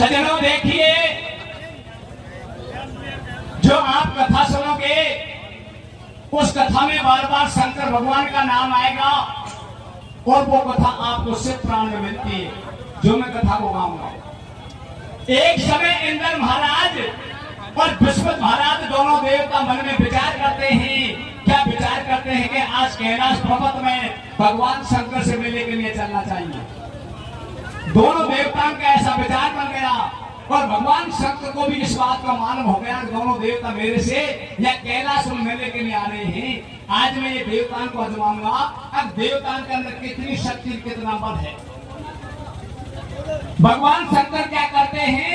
सज्जनों देखिए, जो आप कथा सुनोगे उस कथा में बार बार शंकर भगवान का नाम आएगा और वो कथा आपको सिर्फ प्राण में मिलती है जो मैं कथा को गाऊंगा। एक समय इंद्र महाराज और विश्वत महाराज दोनों देवता मन में विचार करते हैं। क्या विचार करते हैं कि आज कैलाश पर्वत में भगवान शंकर से मिलने के लिए चलना चाहिए। दोनों देवताओं का ऐसा विचार बन गया और भगवान शंकर को भी इस बात का मालूम हो गया दोनों देवता मेरे से या कैलाश में मिलने के लिए आ रहे हैं। आज मैं ये देवताओं को आजमाऊंगा, अब देवताओं के अंदर कितनी शक्ति कितना बल है। भगवान शंकर क्या करते हैं,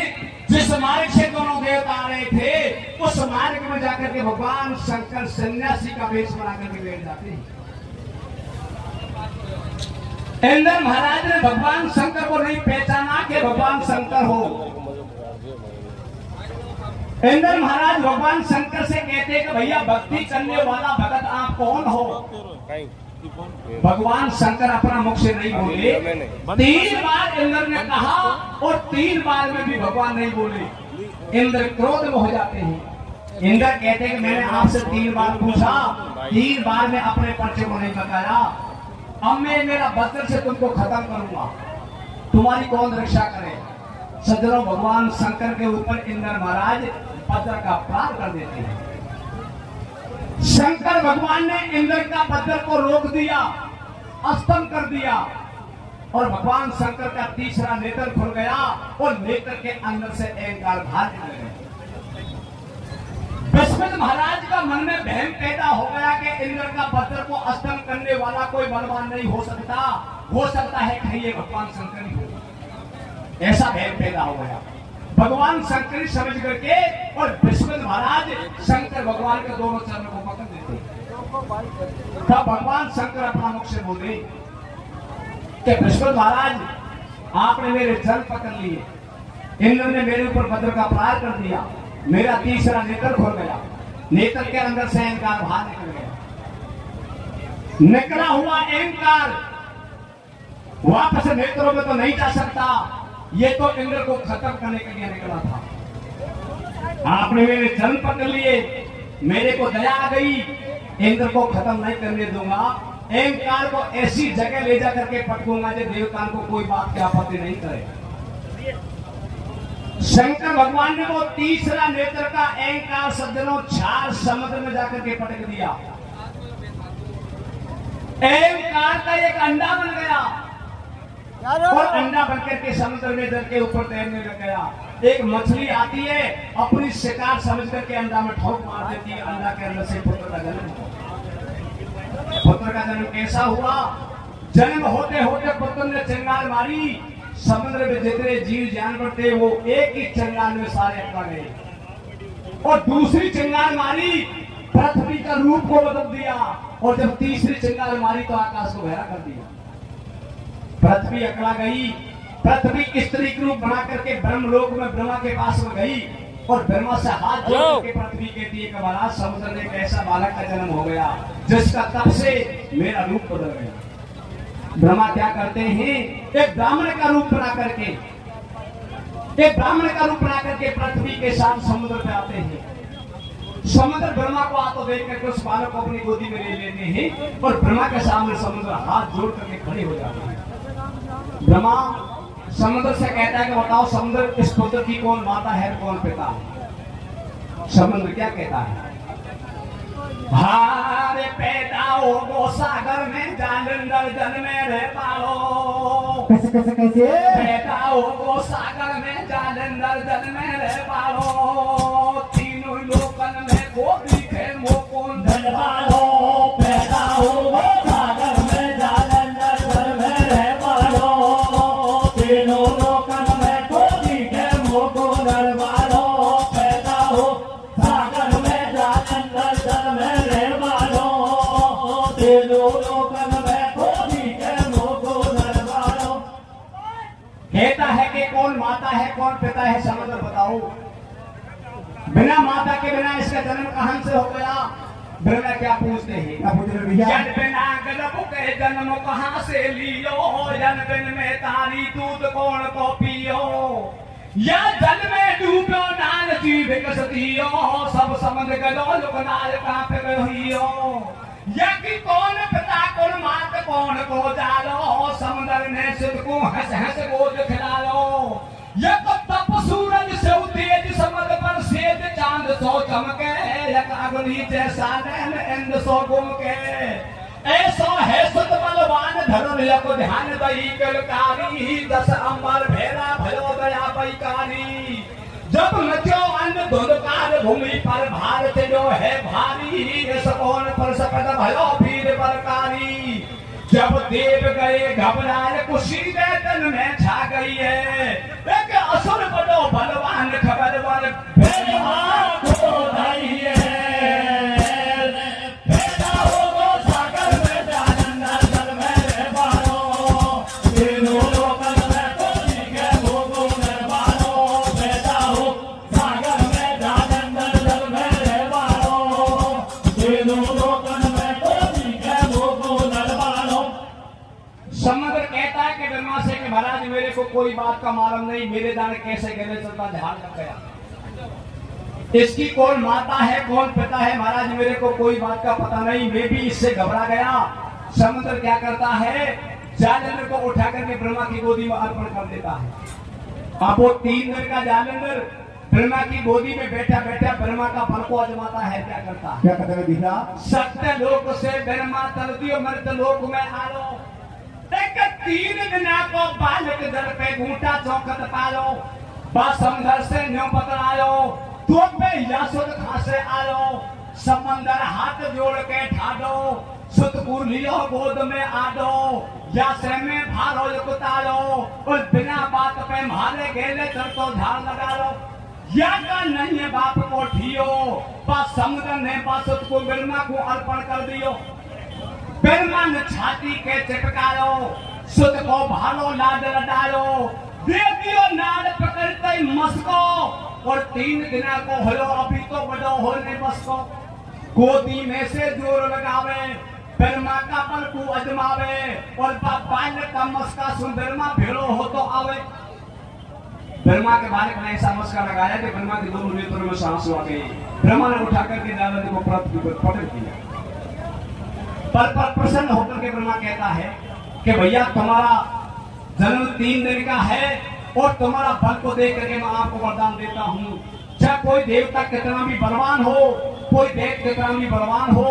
जिस मार्ग से दोनों देवता आ रहे थे उस मार्ग में जाकर के भगवान शंकर सन्यासी का वेश बना करके बैठ जाते हैं। इंद्र महाराज ने भगवान शंकर को नहीं पहचाना कि भगवान शंकर हो। इंद्र महाराज भगवान शंकर से कहते कि भैया भक्ति करने वाला भगत आप कौन हो। भगवान शंकर अपना मुख से नहीं बोले। 3 बार इंद्र ने कहा और 3 बार में भी भगवान नहीं बोले। इंद्र क्रोध में हो जाते हैं। इंद्र कहते हैं कि मैंने आपसे 3 बार पूछा, 3 बार में अपने परिचय को नहीं बताया। अब मैं मेरा वस्त्र से तुमको खत्म करूंगा, तुम्हारी कौन रक्षा करे। सज्जनों, भगवान शंकर के ऊपर इंद्र महाराज वज्र का प्रहार कर देते हैं। शंकर भगवान ने इंद्र का वज्र को रोक दिया, स्तंभ कर दिया और भगवान शंकर का तीसरा नेत्र खुल गया और नेत्र के अंदर से अहंकार बाहर निकल गया। विश्वत महाराज का मन में वहम पैदा हो गया कि इंद्र का वज्र को स्तंभ करने वाला कोई बलवान नहीं हो सकता है कहीं ये भगवान शंकर ही हो। ऐसा वहम पैदा हो गया। भगवान शंकर समझ करके और विश्वत महाराज शंकर भगवान के दोनों चरणों को पकड़ देते। तब भगवान शंकर अपना मुख से बोले कि विश्वत महाराज आपने मेरे चरण पकड़ लिए, इंद्र ने मेरे ऊपर वज्र का प्रहार कर दिया, मेरा तीसरा नेत्र खुल गया, नेत्र के अंदर से अहंकार बाहर निकल गया। निकला हुआ अहंकार वापस नेत्रों में तो नहीं जा सकता, ये तो इंद्र को खत्म करने के लिए निकला था। आपने मेरे चरण पकड़ लिए, मेरे को दया आ गई, इंद्र को खत्म नहीं करने दूंगा, अहंकार को ऐसी जगह ले जा करके पटकूंगा जो देवताओं को कोई बात की आपत्ति नहीं करे। शंकर भगवान ने वो तीसरा नेत्र का अहंकार सज्जनों 4 समुद्र में जाकर के पटक दिया। अहंकार का एक अंडा बन गया और अंडा बनकर के समुद्र में जल के ऊपर तैरने लग गया। एक मछली आती है, अपनी शिकार समझ करके अंडा में ठोक मार देती है, अंडा के अंदर से पुत्र का जन्म हुआ। पुत्र का जन्म कैसा हुआ, जन्म होते होते पुत्र ने चिंगार मारी, समुद्र में जितने जीव जानवर थे वो एक ही चिंगार में सारे अटका गए। और दूसरी चिंगार मारी, पृथ्वी का रूप को बदल दिया और जब तीसरी चिंगार मारी तो आकाश को गहरा कर दिया। पृथ्वी अकड़ा गई, पृथ्वी स्त्री रूप बना करके ब्रह्मलोक में ब्रह्मा के पास में गई और ब्रह्मा से हाथ जोड़ करके पृथ्वी कहती है कि महाराज समुद्र में एक ऐसा बालक का जन्म हो गया जिसका तब से मेरा रूप बदल गया। ब्रह्मा क्या करते हैं, एक ब्राह्मण का रूप बना करके पृथ्वी के साथ समुद्र पे आते हैं। समुद्र ब्रह्मा को आतो देख करके उस बालक को अपनी गोदी में ले लेते हैं और ब्रह्मा के सामने समुद्र हाथ जोड़ करके खड़े हो जाते हैं। ब्रह्मा समुद्र से कहता है कि बताओ समुद्र इस पुत्र की कौन माता है कौन पिता है। समुद्र क्या कहता है, हारे पैदा हो वो सागर में जालंधर जन में रह पालो। कैसे पैदा हो वो सागर में जालंधर जन में रह पालो। तीनों लोकन में को दिखे मो कौन धन पालो। पैदा हो वो सागर में जालंधर जन में रह पालो। तीनों लोकन में को दिखे मो कौन धन पालो। पैदा हो सागर में जालंधर जन में रह पालो। तीनों लोकन में को दिखे मो कौन धन पालो। कहता है कि कौन माता है कौन पिता है, समुद्र बताओ। बिना माता के बिना इसका जन्म कहां से हो गया। ब्रह्मा क्या पूछते हैं, जन बिना गलबु के जन्म कहां से लियो। जन बिन में तारी दूध कौन को पियो। या जल में डूबो नाल जीव कसतियो सब समझ गलो लोकनाल कांप गहियो या कि कौन पिता कौन मात कौन को जालो समुद्र ने सिद्ध को हंस हंस गोद खिलालो या तो तप सूरज से तेज समुद्र पर सेज चांद सो चमके या अग्नि जैसा नैन इंद सो गुमके ऐसा है सुत बलवान धर्म या को ध्यान दई कलकारी दस अंबर भेरा भयो दया पैकारी जब मचो अन्न धुंधकार भूमि पर भार चलो है भारी कौन पर सकत भयो पीर बलकारी जब देव गए घबराए कुशी तन में छा गई है एक असुर बड़ो बलवान खबर वर समुद्र कहता है कि ब्रह्मा से कि महाराज मेरे को कोई बात का मालूम नहीं मेरे जाने कैसे गले चलता ध्यान लग गया इसकी कौन माता है कौन पिता है महाराज मेरे को कोई बात का पता नहीं मैं भी इससे घबरा गया समुद्र क्या करता है जालंधर को उठा करके ब्रह्मा की गोदी में अर्पण कर देता है अब वो 3 दिन का जालंधर ब्रह्मा की गोदी में बैठा बैठा ब्रह्मा का बल को आजमाता है क्या करता है भैया सत्य लोक से ब्रह्मा तरदियो मृत लोक में आलो एक 3 दिन को बालक दल पे घूटा चौकत पालो समंदर से न्यो पकड़ायो तो पे यासुद खासे आलो समंदर हाथ जोड़ के ठाडो सुतपुर लियो गोद में आडो या से में भारो कुतालो और बिना बात पे मारे गेले चल तो धार लगा लो या का नहीं है बाप को ठियो बस समुद्र ने बासुत को ब्रह्मा को अर्पण कर दियो ब्रह्मा ने छाती के चिपकालो सुत को भालो लाड लडालो दे दियो नाड़ पकड़ते मस्को और 3 दिना को हलो अभी तो बड़ो होने मस्को गोदी में से जोर लगावे ब्रह्मा का पल को अजमावे और बाल का मस्का सुन ब्रह्मा भेड़ो हो तो आवे ब्रह्मा के बालक ने ऐसा मस्का लगाया कि ब्रह्मा के दोनों नेत्रों में सांस आ गई ब्रह्मा ने उठा करके जालंधर को पटक दिया पर प्रसन्न होकर के ब्रह्मा कहता है कि भैया तुम्हारा जन्म 3 दिन का है और तुम्हारा बल को देख करके मैं आपको वरदान देता हूँ चाहे कोई देवता कितना भी बलवान हो कोई देव कितना भी बलवान हो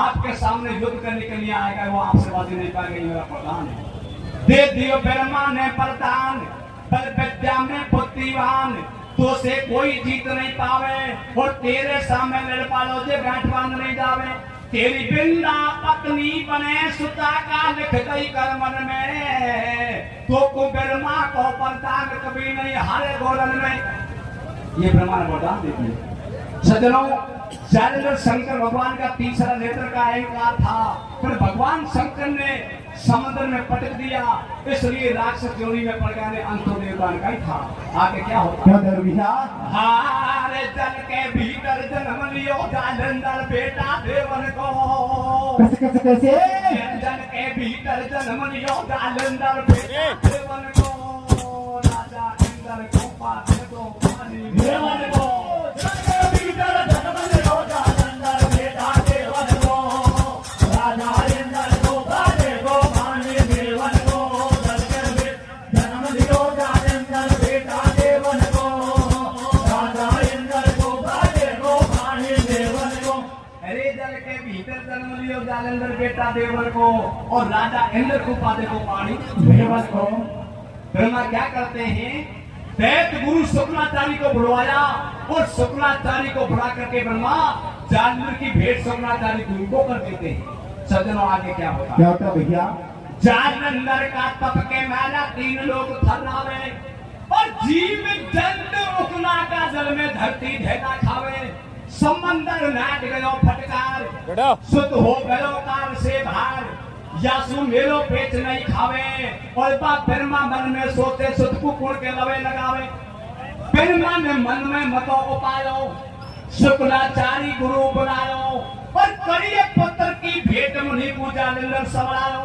आपके सामने युद्ध करने के लिए आएगा वो आपसे बाजी नहीं पाएगा मेरा वरदान है दे दियो ब्रह्मा ने वरदान बल विद्या में बुद्धिवान तो से कोई जीत नहीं पावे और तेरे सामने लड़ पालो जे गांठ बांध नहीं जावे तेरी बिंदा पत्नी बने सुता का लिख गई कर्मन में तो को ब्रह्मा को वरदान कभी नहीं हारे गोरन में ये ब्रह्मा ने वरदान दे दिया सज्जनों जालंधर शंकर भगवान का तीसरा नेत्र का अहंकार था फिर भगवान शंकर ने समुद्र में पटक दिया इसलिए राक्षस जोड़ी में पड़ गया अंतो देवतान का ही था आगे क्या होता हारे जल के भीतर जन्म लियो जालंधर बेटा देवन को कैसे जल के भीतर जन्म लियो जालंधर बेटा देवन को राजा इंद्र को पाते को पानी देवन को जल के भीतर जन्म लियो जालंधर बेटा देवन को राजा इंद्र को पाते को पानी देवन को जल के जन्म लियो जालंधर बेटा देवन को राजा इंद्र को पाते को पानी देवन को अरे जल के भीतर जन्म लियो जालंधर बेटा देवन को और राजा इंद्र को पाते को पानी देवन को ब्रह्मा क्या करते हैं दैत्य गुरु शुक्राचार्य को बुलवाया और शुक्राचार्य को बुला करके ब्रह्मा जालंधर की भेंट शुक्राचार्य गुरु को कर देते हैं सज्जनों आगे क्या होता भैया जालंधर का तप के माला 3 लोग थर्रावे और जीव जंतु उकला का जल में धरती ढेला खावे समंदर नाट गयो फटकार सुत हो गयो कार से भार यासु मेलो पेट नहीं खावे और बा ब्रह्मा मन में सोते सुत कुकुर के लवे लगावे ब्रह्मा ने मन में मतो उपायो शुक्राचार्य गुरु बुलायो और करिए पुत्र की भेंट मुनि पूजा निंदर सवालो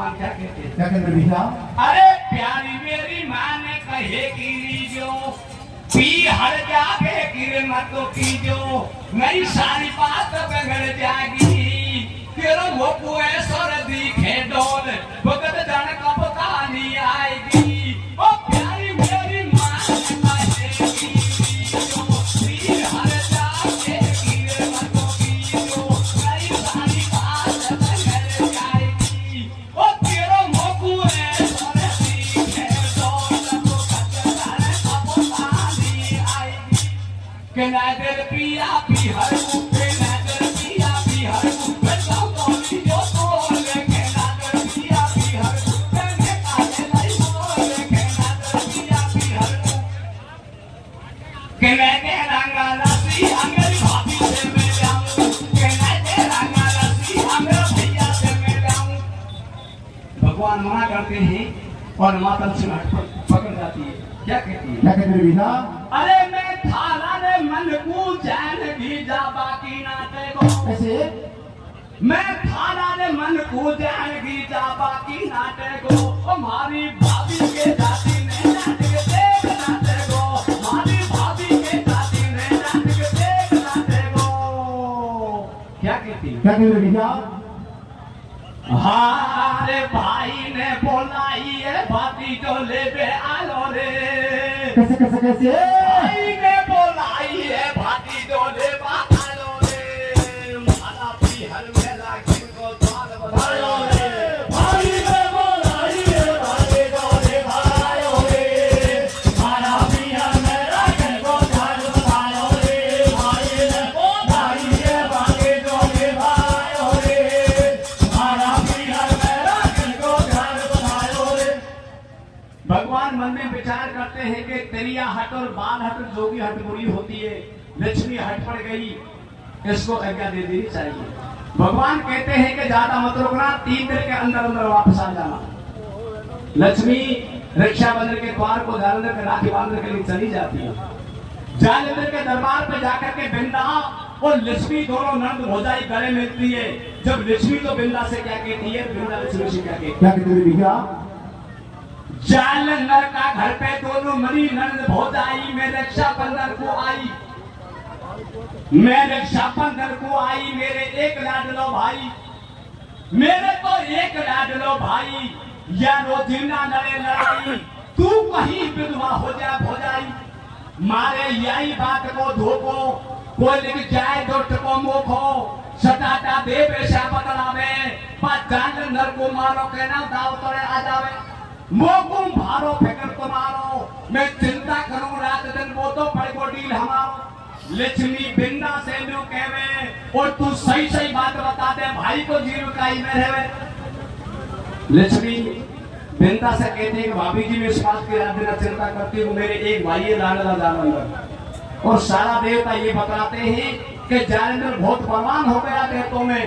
भगवान क्या कहते हैं? क्या कहते भैया? अरे प्यारी मेरी माँ ने कहे कि जो पी हर जागे गिर मत की जो मेरी सारी बात बिगड़ जाएगी तेरा वो कुएं सर दिखे डोल भगत जन कब कहानी आएगी ओ प्यारी मेरी माँ ने कहेगी जो पी हर जागे गिर मत की जो मेरी सारी बात बिगड़ जाएगी ओ तेरा वो कुएं सर दिखे डोल भगत जन कब कहानी आएगी के नादर पिया पी हर के नादर पिया पी हर बताओ कौन जो बोल के नादर पिया पी हर ने काले नहीं बोल के नादर पिया पी हर के नादे रंगा रसी अंगरी भाभी से मैं जाऊं के नादे रंगा रसी अंगरा भैया से मैं जाऊं भगवान मना करते हैं और माता से पकड़ जाती है क्या कहती है? क्या कहते भैया? अरे मैं थारा ने मन को चैन भी जा बाकी ना देखो कैसे? मैं थारा ने मन को चैन भी जा बाकी ना देखो हमारी भाभी के जाति ने नाच के देख ना देखो हमारी भाभी के जाति ने नाच के देख ना देखो क्या कहती है? क्या कहते भैया? हमारे भाई ने बोला ये भाभी जो ले बे आलो रे कैसे कैसे कैसे? भाई ने बोला ये भाभी जो ले आलो रे माला भी हर मेला किनको द्वार बतायो रे भाई ने बोला ये भाभी जो ले आयो रे माला भी हर मेला किनको द्वार बतायो रे भाई ने बोला ये भाभी जो ले आयो रे माला भी हर मेला किनको द्वार बतायो रे भगवान मन में विचार करते हैं कि तेरिया हट और बाल हट जोगी हट बुरी होती है लक्ष्मी हट पड़ गई इसको आज्ञा दे देनी चाहिए भगवान कहते हैं कि ज्यादा मत रुकना 3 दिन के अंदर अंदर वापस आ जाना लक्ष्मी रक्षाबंधन के द्वार को जालंधर के राखी बांधने के लिए चली जाती है जालंधर के दरबार पे जाकर के बिंदा और लक्ष्मी दोनों नंद भौजाई गले मिलती है जब लक्ष्मी तो बिंदा से क्या कहती है बिंदा लक्ष्मी से क्या कहती है? क्या कहते भैया? जालंधर का घर पे दोनों मरी नंद भौजाई में रक्षाबंधन को आई मैं रक्षाबंधन को आई मेरे एक लाडलो भाई मेरे तो एक लाडलो भाई या रोजिना लड़े लड़ाई तू कहीं विधवा हो जा भौजाई मारे यही बात को धोको कोई लिख जाए दुष्ट को मोखो सटाटा दे बेशा बदलावे पर जालंधर को मारो के ना दाव तोड़े आ जावे मोकुम भारो फेकर को मारो मैं चिंता करूं रात दिन वो तो पड़ को डील हमारो लक्ष्मी बिंदा से न्यू कहवे और तू सही सही बात बता दे भाई को जीव काई में रहे लक्ष्मी बिंदा से कहते हैं कि भाभी जी मैं इस बात की रात दिन चिंता करती हूँ मेरे एक भाई है लाडला जालंधर और सारा देवता ये बताते हैं कि जालंधर बहुत बलवान हो गया देवतों में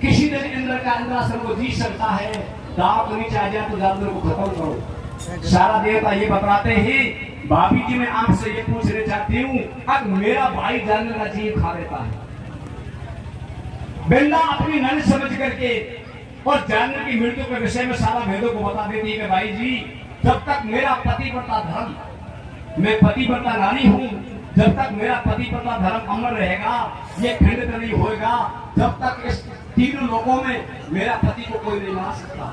किसी दिन इंद्र का इंद्रासन को जीत सकता है दांत नीचे आ जाए तो जालंधर को खत्म करो सारा देवता ये बताते हैं भाभी जी मैं आपसे ये पूछना चाहती हूँ अब मेरा भाई जालंधर का जीव खा लेता है बिंदा अपनी नन समझ करके और जालंधर की मृत्यु के विषय में सारा भेदों को बता देती है कि भाई जी जब तक मेरा पतिव्रता धर्म मैं पतिव्रता नारी हूँ जब तक मेरा पतिव्रता धर्म अमर रहेगा ये खंडित नहीं होगा जब तक इस तीनों लोगों में मेरा पति को कोई नहीं मार सकता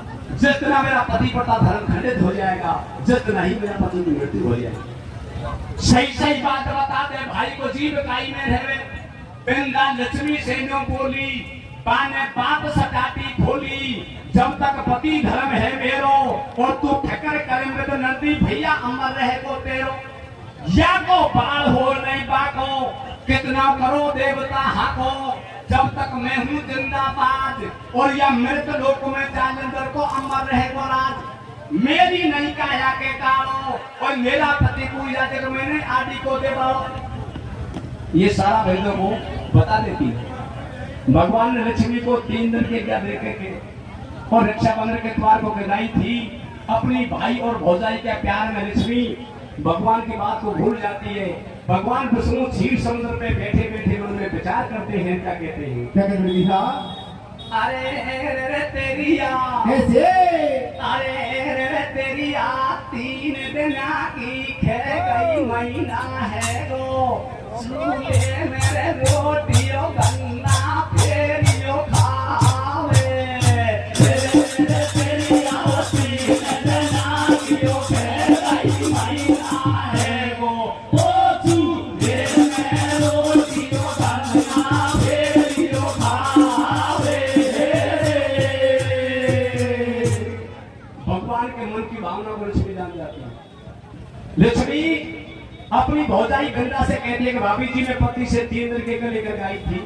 जितना मेरा पतिव्रता धर्म खंडित हो जाएगा जितना ही मेरा पति की मृत्यु हो जाएगी सही सही बात बता दे भाई को जीव काई में रहे बिंदा लक्ष्मी से नो बोली पाने बाप सटाती खोली जब तक पति धर्म है मेरो और तू ठकर करे में तो नंदी भैया अमर रहे को तेरो या को बाल हो नहीं बाको कितना करो देवता हाको जब तक मैं हूँ जिंदाबाद और या मृत लोक में जालंधर को अमर रहे को राज मेरी नहीं काया के कालो और मेरा पति पूजा जग मैंने आदि को दे ये सारा भेदों को बता देती है भगवान ने लक्ष्मी को 3 दिन के क्या देखे के और रक्षाबंधन के द्वार को गिराई थी अपनी भाई और भौजाई के प्यार में लक्ष्मी भगवान की बात को भूल जाती है भगवान विष्णु क्षीर समुद्र पे बैठे बैठे उनमें विचार करते हैं क्या कहते हैं क्या कहते हैं? अरे तेरिया कैसे भैया 3 दिन की खे गई महीना है गो चूल्हे मेरे रोटियों गन्ना फेरियो खावे भगवान के मन की भावना को लक्ष्मी जान जाती है। लक्ष्मी अपनी भौजाई गंगा से कहती है कि भाभी जी मैं पति से 3 दिन के लेकर आई थी,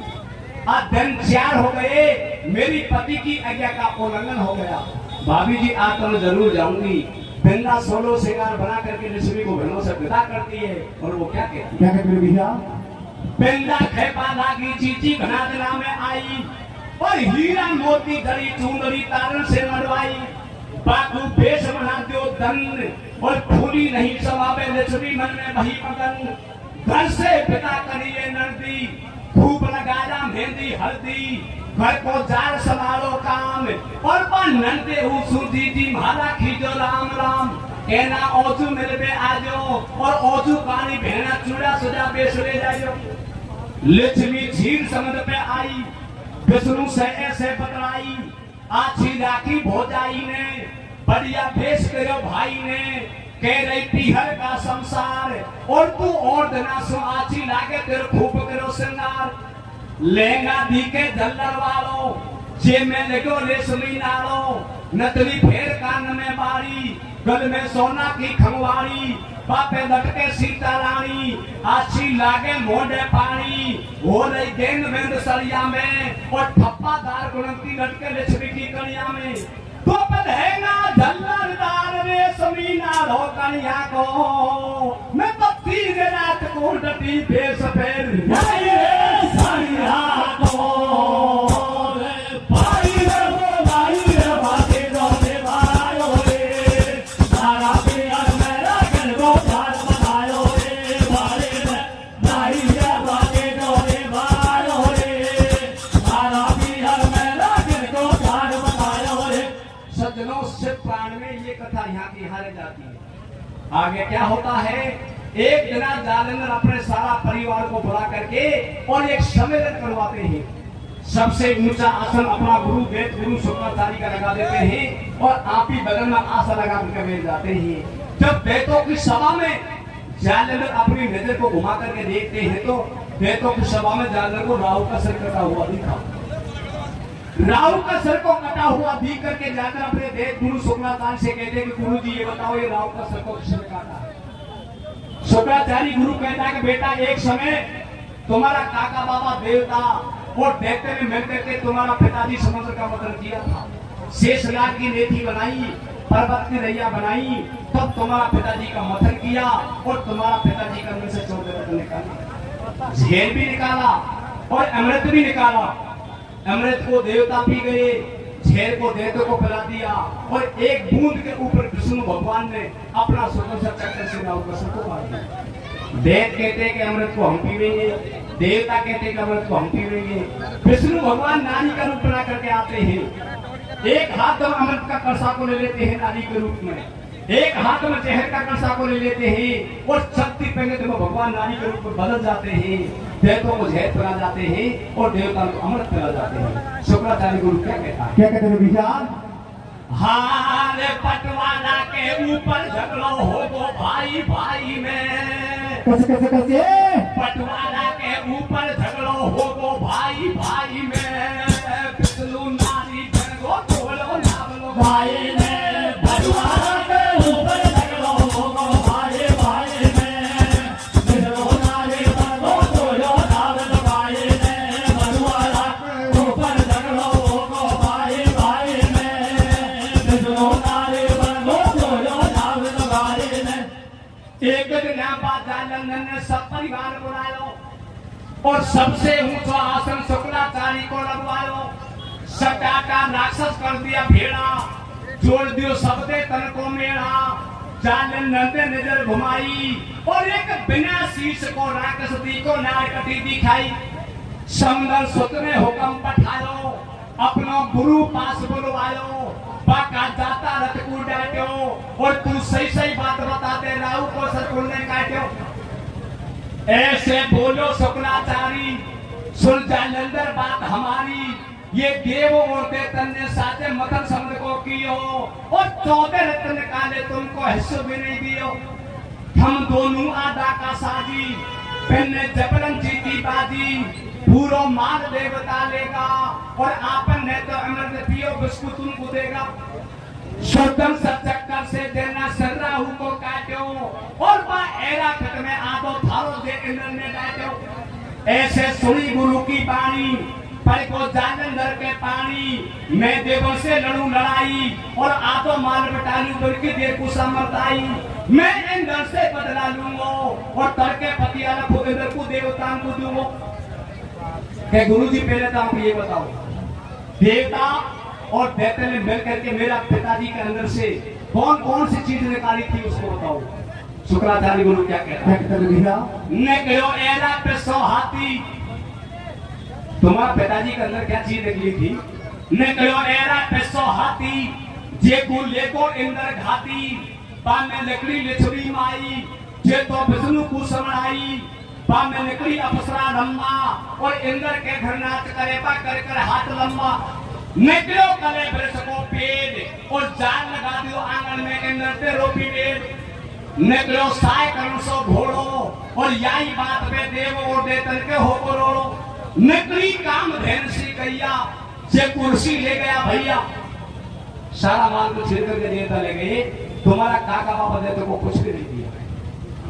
आज दिन 4 हो गए, मेरी पति की आज्ञा का उल्लंघन हो गया। भाभी जी आज तो मैं जरूर जाऊंगी। गंगा 16 श्रृंगार बना करके लक्ष्मी को बहनों से विदा करती है और वो क्या कहती है? क्या कहते हैं भैया? पेंदा खेपा लागी चीची घना दिला में आई और हीरा मोती जड़ी चूंदड़ी तारण से मरवाई। बाबू बेश बना दो दन और फूली नहीं समावे लक्ष्मी मन में वही मगन। घर से पिता करिए नरदी खूब लगाया मेहंदी हल्दी, घर को जार संभालो काम और पर नंदे सूजी जी मारा खींचो राम राम। कहना ओजू मेरे पे आजो और ओजू पानी भेना चूड़ा सुजा बेसुरे जायो। लक्ष्मी झील समुद्र पे आई, विष्णु से ऐसे बतलाई, आछी राखी भोजाई ने बढ़िया भेष करो भाई ने। कह रही पीहर का संसार और तू और दिना सो आछी लागे तेरे खूब करो श्रृंगार। लहंगा दी के झल्लर वालो जे में लगो रेशमी नालो, नतली फेर कान में बारी गल में सोना की खंगवारी। बापे लटके सीता रानी आछी लागे मोढ़े पानी, हो रही गेंद वेंद सरिया में और ठप्पादार गुणवती लटके लक्ष्मी की कड़िया में। तो पहना झल्लरदार रेशमी नालो कन्या को, मैं तो 3 रात को डटी भेष फेर सरिया को। आगे क्या होता है? एक दिन जालंधर अपने सारा परिवार को बुला करके और एक सम्मेलन करवाते हैं। सबसे ऊंचा आसन अपना गुरु वेद गुरु शुक्राचार्य का लगा देते हैं और आप ही बगल में आसन लगा करके बैठ जाते हैं। जब वेदों की सभा में जालंधर अपनी नजर को घुमा करके देखते हैं तो वेदों की सभा में जालंधर को राहु का सिर कटा हुआ दिखा। राहु का सिर को कटा हुआ देख करके जाकर अपने वेद गुरु शुक्राचार्य से कहते हैं कि गुरु जी ये बताओ ये राहु का सिर को किसने काटा है? शुक्राचार्य गुरु कहता है कि बेटा एक समय तुम्हारा काका बाबा देवता और दैत्य ने मिलकर के तुम्हारा पिताजी समुद्र का मंथन किया था, शेषनाग की नेठी बनाई, पर्वत की नैया बनाई, तब तुम्हारा पिताजी का मंथन किया और तुम्हारा पिताजी का मुंह से 14 रत्न निकाला, झेल भी निकाला और अमृत भी निकाला। अमृत को देवता पी गए, झेल को दैत्य को पिला दिया और एक बूंद के ऊपर विष्णु भगवान ने अपना सुदर्शन चक्र से राहु का सिर को मार दिया। दैत्य कहते हैं कि अमृत को हम पीवेंगे, देवता कहते हैं कि अमृत को हम पीवेंगे। विष्णु भगवान नारी का रूप बना करके आते हैं, एक हाथ में अमृत का कलशा को ले लेते हैं नारी के रूप में, एक हाथ में जहर का कलशा को ले लेते हैं और शक्ति पहले तो भगवान नारी के रूप में बदल जाते हैं। दैत्यों को जहर पिला जाते हैं और देवता को अमृत पिला जाते हैं। शुक्राचार्य गुरु क्या कहता है? क्या कहते हैं भैया? हारे पटवाला के ऊपर झगड़ो हो गो भाई भाई में। कैसे कैसे कैसे? पटवाला के ऊपर झगड़ो हो गो भाई भाई में। पिछलू नारी झगड़ो तोड़ो नावलो भाई में। पटवाला के ऊपर झगड़ो हो गो भाई भाई में। पिछलू नारी झगड़ो तोड़ो नावलो भाई में। पटवाला के ऊपर झगड़ो हो गो भाई भाई में। पिछलू नारी झगड़ो तोड़ो नावलो भाई में। एक दिन बाद जालंधर ने सब परिवार बुलायो और सबसे ऊंचा आसन शुक्राचार्य को लगवायो। सटाका राक्षस कर दिया भेड़ा, जोड़ दियो सबदे तन को मेड़ा। जालंधर ने नजर घुमाई और एक बिना शीश को राक्षस दी को नारकटी दिखाई। समदर सुत ने हुक्म पठायो, अपनो गुरु पास बुलवायो। बाका जाता रथ को डाट्यो और तू ऐसे बोलो शुक्राचारी, सुन जालंधर बात हमारी। ये देव और देतन ने साथे मथन समझ को कियो और 14 रत्न काले तुमको हिस्सों भी नहीं दियो। हम दोनों आदा का साजी, पहने जबरन जीती बाजी, पूरो मार देवता लेगा और आपन ने तो अमृत पियो बिस्कुट तुमको देगा। शुद्धम सचक्कर से देना सर्राहु को काटो और बा एरा खत में आदो थारो दे इंद्र ने डाटो। ऐसे सुनी गुरु की बाणी, पर को जालंधर के पानी। मैं देवों से लड़ू लड़ाई और आदो माल बटालू बल्कि देर को समर्थाई। मैं इंद्र से बदला लूंगा और तड़के पतियाला को इंद्र को देवता को दूंगा। क्या गुरुजी पहले तो आप ये बताओ, देवता और दैत्य ने मिल करके मेरा पिताजी के अंदर से कौन कौन सी चीज निकाली थी उसको बताओ। शुक्राचार्य गुरु क्या कहता है? ने कहो एरा पे 100 हाथी। तुम्हारा पिताजी के अंदर क्या चीज निकली थी? ने कहो एरा पे 100 हाथी, जे को लेको इंद्र घाती। बा में लकड़ी लिछड़ी माई, जे तो विष्णु को समणाई। बा में निकली अप्सरा लम्बा और इंद्र के घर नाच करे बा कर कर हाथ लंबा। निकलो कले वृक्ष को पेड़ और जाल लगा दियो आंगन में इंद्र से रोपी पेड़। निकलो साय करो सो घोड़ो और यही बात पे देव और देतन के हो करोड़ो। निकली काम धेन सी गैया, जे कुर्सी ले गया भैया। सारा माल को छीन करके देवता ले गए। तुम्हारा काका बाबा देवता को कुछ भी नहीं दिया।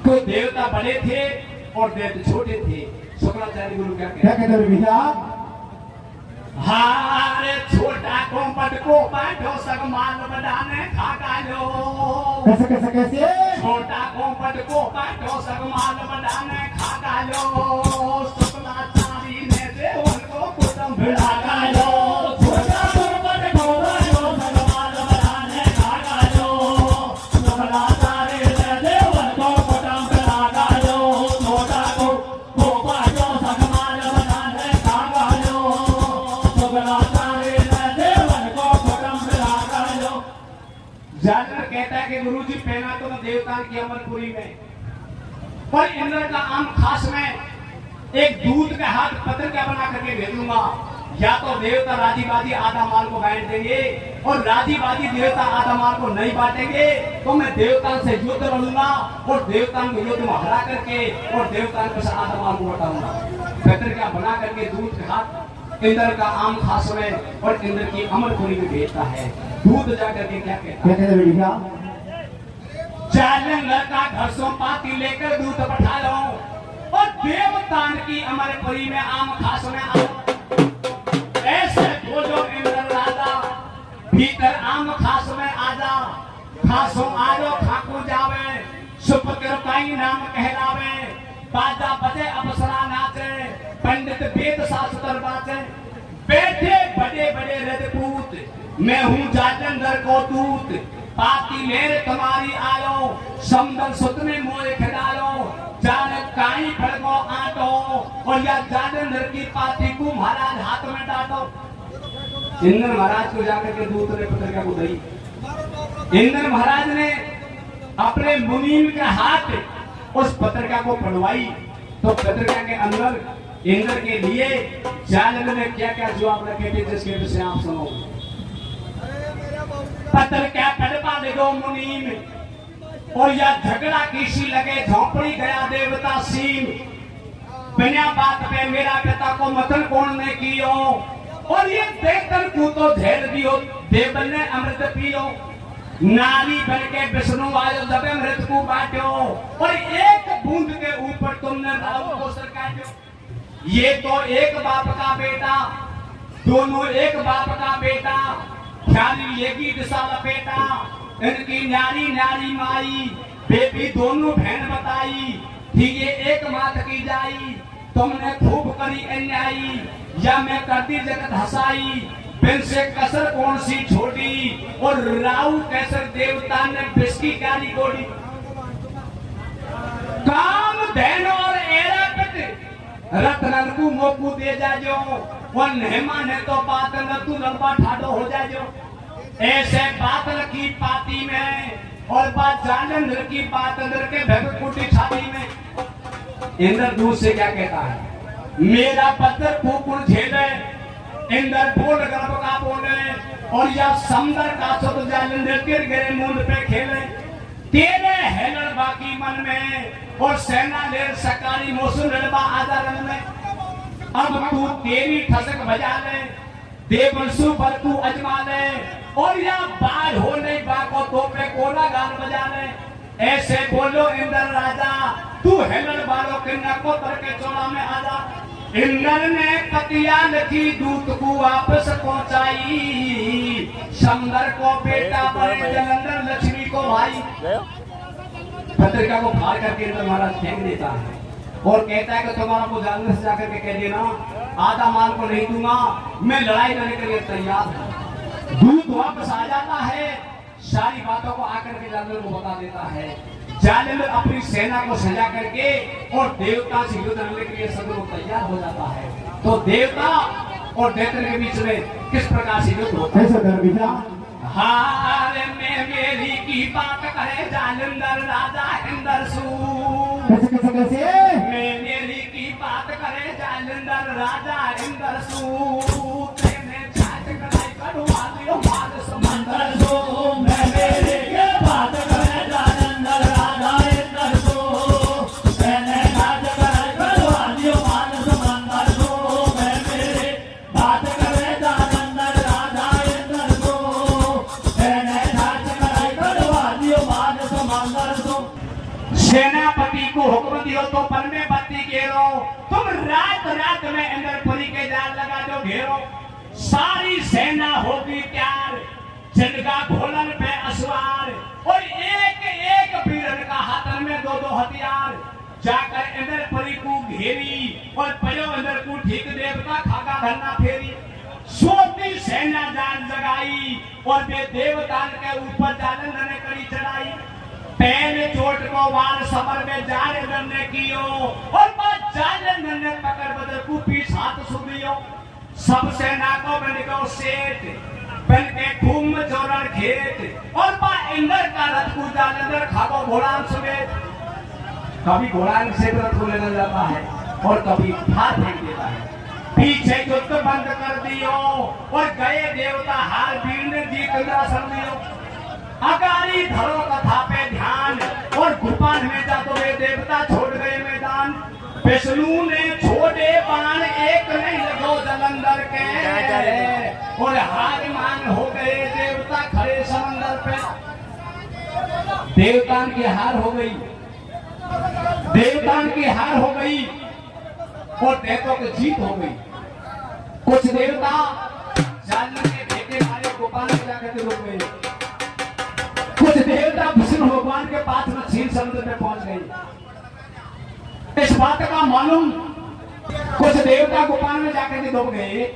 कोई देवता बड़े थे और देवता छोटे थे। शुक्राचार्य गुरु क्या कहते हैं भैया? हारे छोटा को पटको बैठो सग माल बदाने खा लो। कैसे कैसे कैसे? छोटा को पटको बैठो सग माल बदाने खा लो। शुक्राचार्य ने देव को कुटुंब भिड़ा लो। छोटा को पटको बैठो सग माल बदाने खा लो। शुक्राचार्य ने देव को कुटुंब भिड़ा लो। छोटा को बैठो सग माल बदाने खा लो। जालंधर कहता है कि गुरुजी पहना तो मैं देवता की अमरपुरी में, पर इंद्र का आम खास में एक दूध का हाथ पत्र क्या बना करके भेजूंगा। या तो देवता राजी बाजी आधा माल को बांट देंगे और राजी बाजी देवता आधा माल को नहीं बांटेंगे तो मैं देवता से युद्ध लड़ूंगा और देवता को युद्ध में हरा करके और देवता के साथ आधा माल को बटाऊंगा। पत्र क्या बना करके दूध का हाथ इंद्र का आम खास में और इंद्र की अमरपुरी में भेजता है। दूध जाकर के क्या कहता है? जालंधर का घर सो पाती लेकर दूध पठा लो और देवतान की अमरपुरी में आम खास में आओ। ऐसे बोलो इंद्र राजा, भीतर आम खास में आजा। खासो आलो खाकू जावे, सुपुत्र काई नाम कहलावे। बाजा बजे अप्सरा नाचे, पंडित वेद शास्त्र बाचे। बैठे बड़े बड़े रजपूत, मैं हूँ जालंधर को दूत। पाती मेरे तुम्हारी आलो, समदल सुत में मोए खिलालो। जान काई फड़को आटो और या जालंधर की पाती को महाराज हाथ में डाटो। इंद्र महाराज को जाकर के दूत ने पत्रिका को दी। इंद्र महाराज ने अपने मुनीम के हाथ उस पत्रिका को पढ़वाई तो पत्रिका के अंदर इंद्र के लिए जालंधर ने क्या क्या जवाब रखे थे जिसके विषय आप सुनो। पत्र क्या पढ़वा लगो मुनीम और या झगड़ा किसी लगे झोंपड़ी गया देवता सीम। बिना बात पे मेरा पिता को मतन कौन ने कियो और ये देवतन को तो झेल दियो। देवन ने अमृत पियो, नारी बन के विष्णु आयो जब अमृत को बांटो और एक बूंद के ऊपर तुमने रावण को सर काटो। ये तो एक बाप का बेटा, दोनों एक बाप का बेटा। ख्याली लेगी दिशा लपेटा, इनकी न्यारी न्यारी माई। बेबी दोनों बहन बताई थी ये एक मात की जाई। तुमने खूब करी अन्यायी या मैं करती जगत हसाई। बिन से कसर कौन सी छोटी और राहु कैसर देवता ने बिस्की कारी गोड़ी। काम धैन और एरा पिट रत्न को मोकू दे जाजो और नेमा ने तो बात न तू लंबा ठाडो हो जाजो। ऐसे बादल की पाती में और बात जालंधर की बात अंदर के भगकुटी छाती में। इंद्र दूध से क्या कहता है, मेरा पत्र कुकुर झेले, इंद्र बोल गर्भ का बोले, और या समंदर का सुत जालिंदर गिर गिरे मुंड पे खेले, तेरे हेलड़ बाकी मन में, और सेना ले सकारी मौसम लड़बा आदरण में। अब तू तेरी ठसक बजा ले, देवंशु पर तू अजमा ले, और या बाढ़ हो नहीं बाको तो पे कोला गान बजा ले। ऐसे बोलो इंद्र राजा, तू हेलड़ बालो के नको तर के चौड़ा में आजा। इंद्र ने कतियान की दूत को वापस पहुंचाई, समंदर को बेटा बड़े जलंधर लक्ष्मी को भाई। पत्रिका को फाड़ करके इंद्र महाराज फेंक देता है और कहता है कि तुम्हारा को जालंधर से जाकर के कह देना, आधा माल को नहीं दूंगा, मैं लड़ाई करने के लिए तैयार हूं। दूत वापस आ जाता है, सारी बातों को आकर के जालंधर को बता देता है। जालंधर अपनी सेना को सजा करके और देवता से युद्ध लड़ने के लिए सब लोग तैयार हो जाता है। तो देवता और दैत्य के बीच में किस प्रकार से युद्ध होता है? हार में मेरी की बात करे जालंधर राजा इंद्रसु, कैसे मैं मेरी की बात करे जालंधर राजा इंद्रसु, तेने छाछ कराई कड़वा दियो माल समंदर सो, मैं मेरी की बात करे जालंधर राजा इंद्रसु, तेने छाछ कराई कड़वा दियो माल समंदर सो, मैं मेरी बात करे जालंधर राजा इंद्रसु, तेने छाछ कराई कड़वा दियो माल समंदर सो। सेनापति को हुक्म दियो तो पल में बत्ती घेरो, तुम रात रात में इंद्रपुरी के जाल लगा दो घेरो। सारी सेना होगी प्यार, जिनका घोलन पे असवार, और एक एक वीरन का हाथ में दो दो हथियार। जाकर इंद्रपुरी को घेरी और पयो इंद्र को ठीक देवता खागा धरना फेरी। सोती सेना जान जगाई और वे देवता के ऊपर जालंधर ने कड़ी चढ़ाई। पहले चोट को वार समर में जालंधर ने कियो, और बाद जालंधर ने पकड़ बदल को पीछ हाथ सुनियो। सब सेना को बन गयो सेठ, बन के खूब में जोरण खेत, और बा इंद्र का रथ को जालंधर खागो घोड़ान समेत। कभी घोड़ान से रथ को लेने जाता है और कभी फाड़ फेंक देता है। पीछे युद्ध बंद कर दियो और गए देवता हार वीर ने जीत इंद्रासन दियो। अगारी धरो कथा पे ध्यान, और गोपाल में जा तो वे देवता छोड़ गए मैदान। विष्णु ने छोड़े बाण एक नहीं लगो जलंधर के, और हार मान हो गए देवता खड़े समंदर पे। देवतान की हार हो गई, देवतान की हार हो गई और दैत्यों की जीत हो गई। कुछ देवता जालंधर के बेटे मारे गोपाल में जाकर रुक गए। कुछ देवता विष्णु भगवान के पास में क्षीर समुद्र में पहुंच गए। इस बात का मालूम कुछ देवता गोपाल में जाकर के डूब गए।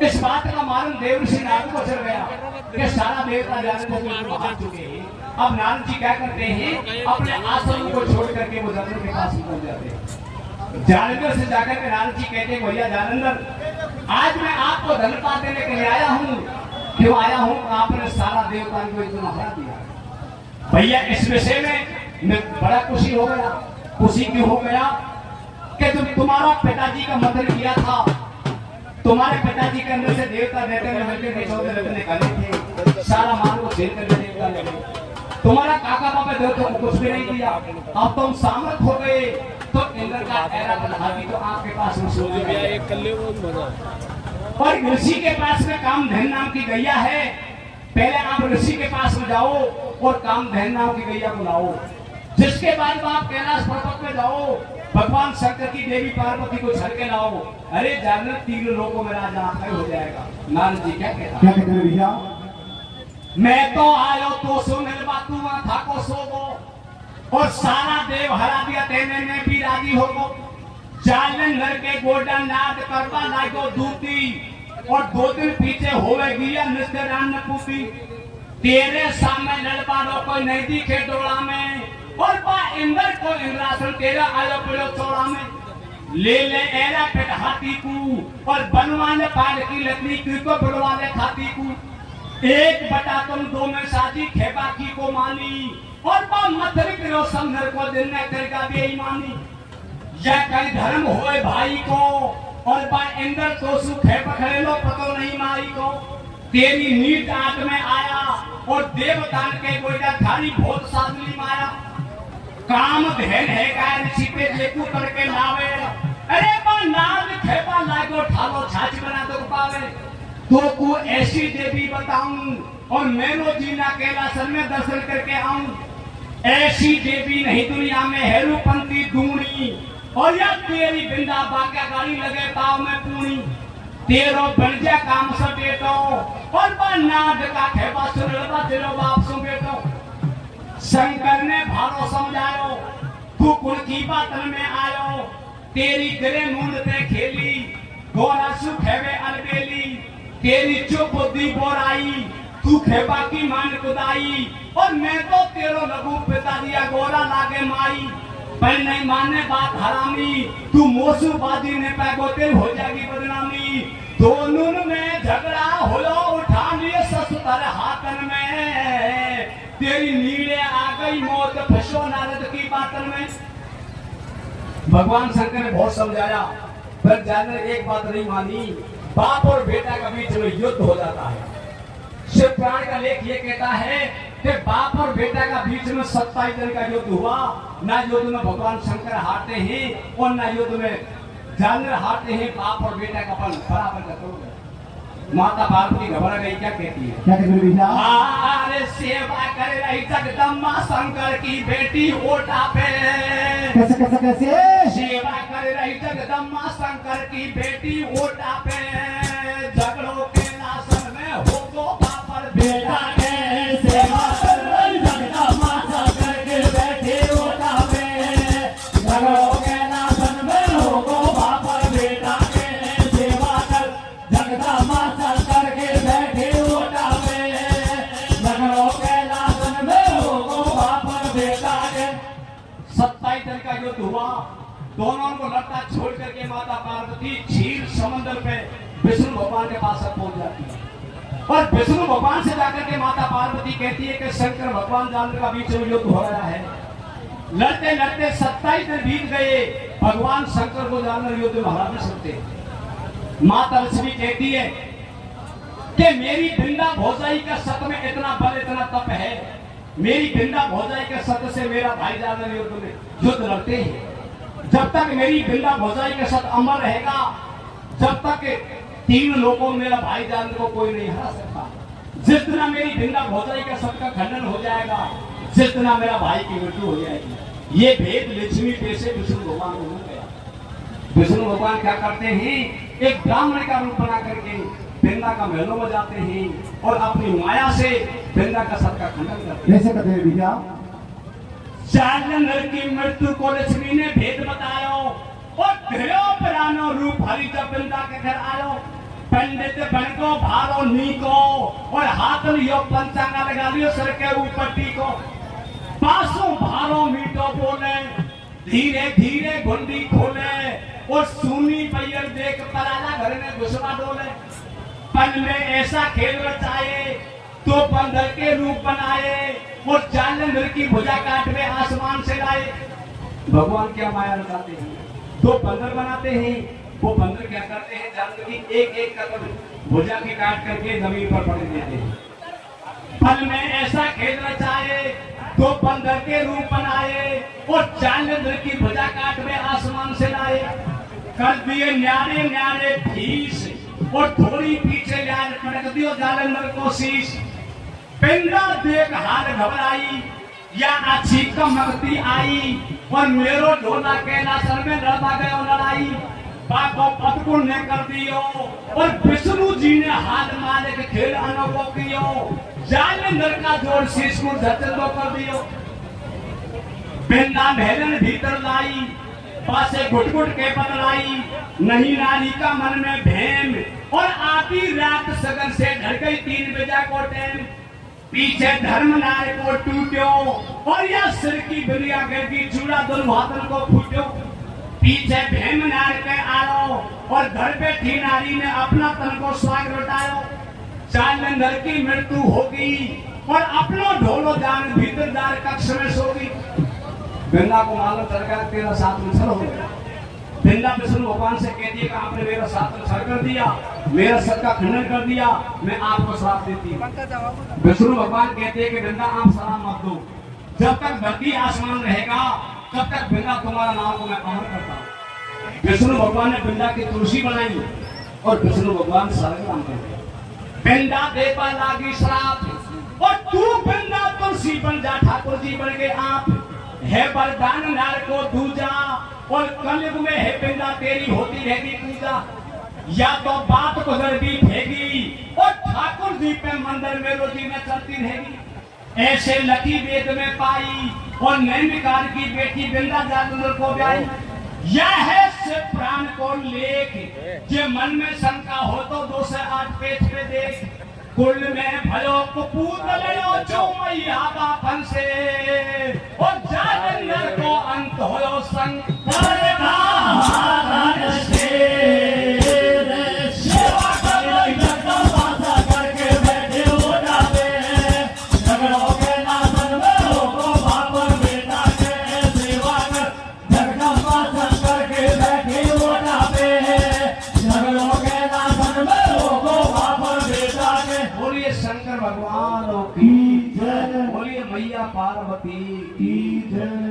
इस बात का मालूम देवऋषि नारद को चल गया कि सारा देवता जालंधर को हार चुके हैं। अब नारद जी क्या करते हैं, अपने आश्रम को छोड़ करके वो जालंधर के पास पहुंच जाते हैं। जालंधर से जाकर के नारद जी कहते हैं, भैया जालंधर, आज मैं आपको धन्यवाद देने के लिए आया हूँ। क्यों आया हूँ? आपने सारा देवता को इतना हरा दिया। भैया इस विषय में मैं बड़ा खुशी हो गया। खुशी क्यों हो गया कि तुम्हारा पिताजी का मंत्र किया था, तुम्हारे पिताजी के अंदर से देवता देते में मिलकर निकाले थे, सारा मान को झेल कर देवता लगे। तुम्हारा काका बाबा देवता को कुछ भी नहीं दिया। अब तुम सामर्थ हो गए तो इंद्र का एरा बना दी, तो आपके पास और ऋषि के पास में कामधेनु नाम की गैया है। पहले आप ऋषि के पास में जाओ और कामधेनु नाम की गैया को लाओ। जिसके बाद आप कैलाश पर्वत में जाओ, भगवान शंकर की देवी पार्वती को छड़ के लाओ। अरे जालंधर तीन लोगों में राजा हो जाएगा। नारद जी क्या कहता है भैया? मैं तो आयो तो सो मिलवा तू था को सोगो, और सारा देव हरा दिया तेने में भी राजी होगो। जालंधर के गोल्डन नाद करवा लागो दूती, और 2 दिन पीछे होवे गिया निस्तेरान न पूती। तेरे सामने लड़वा लो कोई नहीं दिखे डोला में, और बा इंद्र को इंद्रासन तेरा आयो पड़ो चौड़ा में। ले ले एरा पेट हाथी को, और बनवाने पाल की लकड़ी की को बुलवाने खाती को। 1/2 में शादी खेबा की को मानी, और बा मथरी करो समझर को दिन में करेगा बेईमानी। या कई धर्म होए भाई को और बा इंदर तो सुखे पखड़े लो पतो नहीं माई को तेरी नीत आंख में आया और देवतान के गोइडा थारी बहुत साधली माया काम धैन है गाय ऋषि पे लेकू करके लावे अरे बा नाद खेपा लागो ठालो छाछ बना दो पावे तो को ऐसी देवी बताऊं और मैनो जीना कैलासन में दर्शन करके आऊं ऐसी देवी नहीं दुनिया में हेरूपंती दूनी और या तेरी बिंदा बाका गाड़ी लगे पाव में पूनी तेरो बंजा काम से बेटो और नाद का खेपा सुन लबा तेरो बाप सु बेटो शंकर ने भारो समझायो तू कुल की बातन में आयो तेरी तेरे मुंड पे खेली गोरा सु खेवे अलबेली तेरी चुप बुद्धि बोराई तू खेपा की मान कुदाई और मैं तो तेरो लघु पिता दिया गोरा लागे माई पर नहीं माने बात हरामी तू मोसू बाजी ने पैगोते हो जाएगी बदनामी दोनों में झगड़ा होलो उठा लिए ससुर हाथन में तेरी नीड़े आ गई मौत फंसो नारद की बातन में भगवान शंकर ने बहुत समझाया पर जानवर एक बात नहीं मानी बाप और बेटा के बीच में युद्ध हो जाता है शिव पुराण का लेख ये कहता है कि बाप और बेटा का बीच में 27 दिन का युद्ध हुआ ना युद्ध में भगवान शंकर हारते हैं और ना युद्ध में जानवर हारते हैं बाप और बेटा का बल बराबर का तोड़ माता पार्वती घबरा गई क्या कहती है क्या कहती है अरे सेवा कर रही जगदम्बा शंकर की बेटी ओटा पे कैसे सेवा कर रही जगदम्बा शंकर की बेटी ओटा पे झगड़ों के नासन में हो गो बापर बेटा के सेवा कर रही जगदम्बा शंकर की बेटी ओटा पे झगड़ों के नासन में हो गो बापर बेटा के सेवा कर जगदम्बा शंकर की बेटी ओटा पे झगड़ों के नासन में हो गो बापर बेटा के 27 दिन का युद्ध हुआ दोनों को लड़ता छोड़ करके माता पार्वती क्षीर समंदर पे विष्णु भगवान के पास पहुंच जाती है और विष्णु भगवान से जाकर के माता पार्वती कहती है कि शंकर भगवान जानवर का बीच में युद्ध हो रहा है लड़ते लड़ते 27 दिन बीत गए भगवान शंकर को जानवर युद्ध में हरा नहीं सकते माता लक्ष्मी कहती है कि मेरी बिंदा भोजाई का सत में इतना बल इतना तप है मेरी बिंदा भोजाई के सत से मेरा भाई जानवर युद्ध लड़ते हैं जब तक मेरी बिंदा भोजाई के साथ अमर रहेगा जब तक 3 लोगों में मेरा भाई जानवर को कोई नहीं हरा सकता जिस दिन मेरी बिंदा भोजाई के सत का खंडन हो जाएगा जिस दिन मेरा भाई की मृत्यु हो जाएगी ये भेद लक्ष्मी पे से विष्णु भगवान को मिल गया विष्णु भगवान क्या करते हैं एक ब्राह्मण का रूप बना करके बिंदा का महलों में जाते हैं और अपनी माया से बिंदा का सत का खंडन करते हैं कैसे कहते हैं भैया जानवर की मृत्यु को लक्ष्मी ने भेद बतायो और धिरो पुरानो रूप हरि जब बिंदा के घर आयो पंडित बनको भारो नीको और हाथ लियो पंचांगा लगा लियो सर के ऊपर टीको पासों भारो मीठो बोले धीरे धीरे गुंडी खोले और सुनी पैर देख पराला घर में घुसवा डोले पन में ऐसा खेल रचाए तो बंदर के रूप बनाए और जानवर की भुजा काट में आसमान से लाए भगवान क्या माया रचाते हैं तो बंदर बनाते हैं वो बंदर क्या करते हैं जानवर की एक एक कदम भुजा की काट करके जमीन पर पड़ देते हैं पल में ऐसा खेल रचाए तो बंदर के रूप बनाए और जानवर की भुजा काट में आसमान से लाए कर दिए न्यारे न्यारे भीष और थोड़ी पीछे लाल पटक दियो जानवर को शीश पिंडा देख हार घबराई या अच्छी कमकती आई और मेरो ढोला कैलासन में लड़ा गयो लड़ाई बाको पतकुल ने कर दियो और विष्णु जी ने हाथ मारे के खेल अनुभव कियो जानवर का जोर शीश को धचलो कर दियो बिंदा महलन भीतर लाई पासे घुट घुट के बदलाई नहीं नारी का मन में भेम और आधी रात सगन से ढल गई 3 बजे को टाइम पीछे धर्मनार को टूटो और या सिर की बिलिया गिरगी चूड़ा दुर्भातन को फूटो पीछे भेमनार के आयो और घर पे थी नारी ने अपना तन को स्वाग लौटायो जानवर की मृत्यु होगी और अपनो ढोलो जान भीतर दार कक्ष में सोगी बिंदा को मालूम चल गया तेरा साथ में चल हो गया वृंदा विष्णु भगवान से कहती है कि आपने मेरा शास्त्र छल कर दिया, मेरा सत का खंडन कर दिया, मैं आपको श्राप देती हूँ। विष्णु भगवान कहते हैं कि वृंदा आप सलाम मत दो, जब तक धरती आसमान रहेगा तब तक वृंदा तुम्हारा नाम को मैं अमर करता हूँ। विष्णु भगवान ने वृंदा की तुलसी बनाई और विष्णु भगवान सारे काम करते। वृंदा देवा लागी श्राप और तू वृंदा तुलसी बन जा, ठाकुर जी बन गए आप। है वरदान नार को दूजा और कलयुग में है वृंदा तेरी होती रहेगी पूजा। या तो बात गुजर भी फेगी और ठाकुर जी पे मंदिर में रोजी में चलती रहेगी। ऐसे लकी वेद में पाई और नैमिकार की बेटी वृंदा जादूगर को ब्याई। यह है से प्राण को लेख, जे मन में शंका हो तो 2 से 8 पेज पे देख। कुल में भयो कुपूत लड़ो चौमैया बापन से और जादूगर को अंत हो संकर का से। शंकर भगवान की जय, बोलिए मैया पार्वती की जय।